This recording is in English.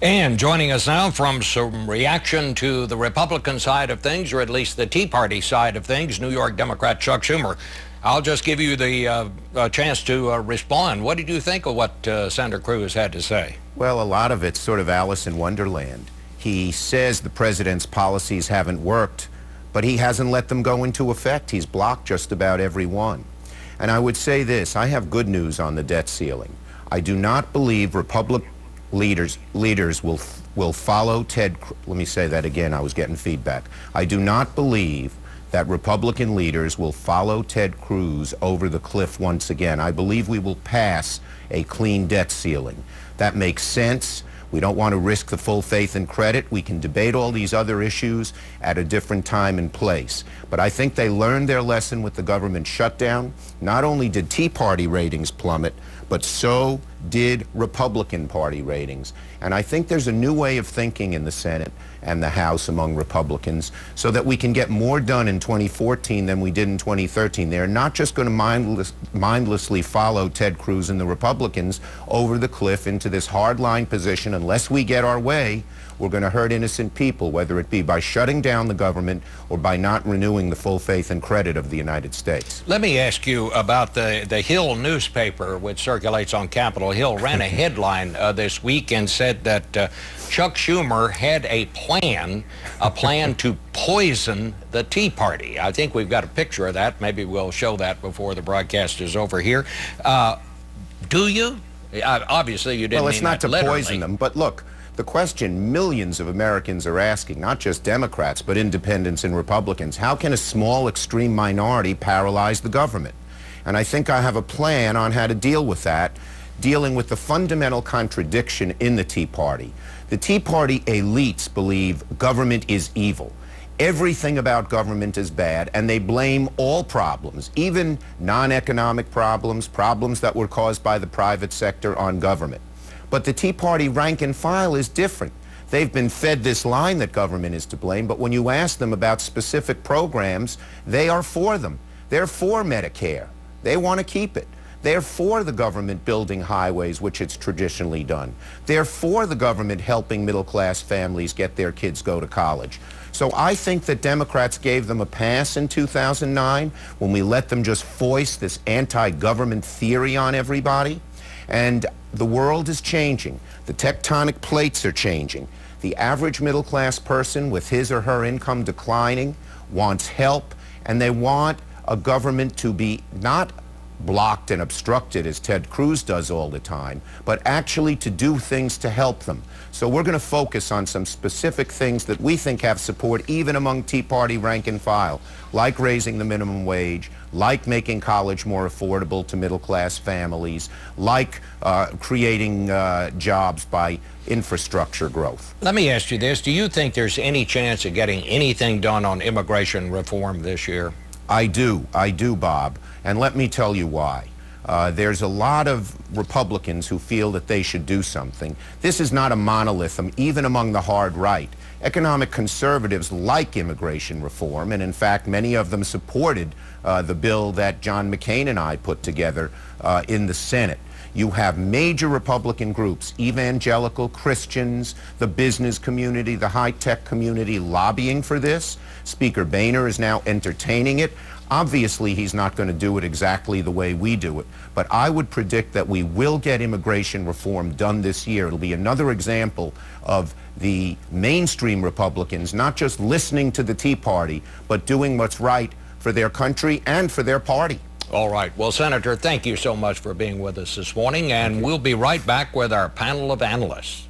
And joining us now from some reaction to the Republican side of things, or at least the Tea Party side of things, New York Democrat Chuck Schumer. I'll just give you the chance to respond. What did you think of what Senator Cruz had to say? Well, a lot of it's sort of Alice in Wonderland. He says the president's policies haven't worked, but he hasn't let them go into effect. He's blocked just about every one. And I would say this, I have good news on the debt ceiling. I do not believe Republican leaders will follow let me say that again, I was getting feedback. I do not believe that Republican leaders will follow Ted Cruz over the cliff once again. I believe we will pass a clean debt ceiling. That makes sense. We don't want to risk the full faith and credit. We can debate all these other issues at a different time and place. But I think they learned their lesson with the government shutdown. Not only did Tea Party ratings plummet, but so did Republican Party ratings. And I think there's a new way of thinking in the Senate and the House among Republicans so that we can get more done in 2014 than we did in 2013. They're not just going to mindlessly follow Ted Cruz and the Republicans over the cliff into this hardline position. Unless we get our way, we're going to hurt innocent people, whether it be by shutting down the government or by not renewing the full faith and credit of the United States. Let me ask you about the Hill newspaper, which circulates on Capitol Hill, ran a headline this week and said that Chuck Schumer had a plan to poison the Tea Party. I think we've got a picture of that. Maybe we'll show that before the broadcast is over here. Do you? Obviously, you didn't. Well, it's not to literally poison them, but look, the question millions of Americans are asking, not just Democrats, but independents and Republicans, how can a small extreme minority paralyze the government? And I think I have a plan on how to deal with that, dealing with the fundamental contradiction in the Tea Party. The Tea Party elites believe government is evil. Everything about government is bad, and they blame all problems, even non-economic problems, problems that were caused by the private sector, on government. But the Tea Party rank and file is different. They've been fed this line that government is to blame, but when you ask them about specific programs, they are for them. They're for Medicare. They want to keep it. They're for the government building highways, which it's traditionally done. They're for the government helping middle-class families get their kids go to college. So I think that Democrats gave them a pass in 2009 when we let them just foist this anti-government theory on everybody. And the world is changing. The tectonic plates are changing. The average middle-class person with his or her income declining wants help, and they want a government to be not blocked and obstructed as Ted Cruz does all the time, but actually to do things to help them. So we're going to focus on some specific things that we think have support even among Tea Party rank and file, like raising the minimum wage, like making college more affordable to middle-class families, like creating jobs by infrastructure growth. Let me ask you this. Do you think there's any chance of getting anything done on immigration reform this year? I do, Bob, and let me tell you why. There's a lot of Republicans who feel that they should do something. This is not a monolith, even among the hard right. Economic conservatives like immigration reform, and in fact, many of them supported the bill that John McCain and I put together in the Senate. You have major Republican groups, evangelical Christians, the business community, the high-tech community lobbying for this. Speaker Boehner is now entertaining it. Obviously, he's not going to do it exactly the way we do it, but I would predict that we will get immigration reform done this year. It'll be another example of the mainstream Republicans not just listening to the Tea Party, but doing what's right for their country and for their party. All right. Well, Senator, thank you so much for being with us this morning, and we'll be right back with our panel of analysts.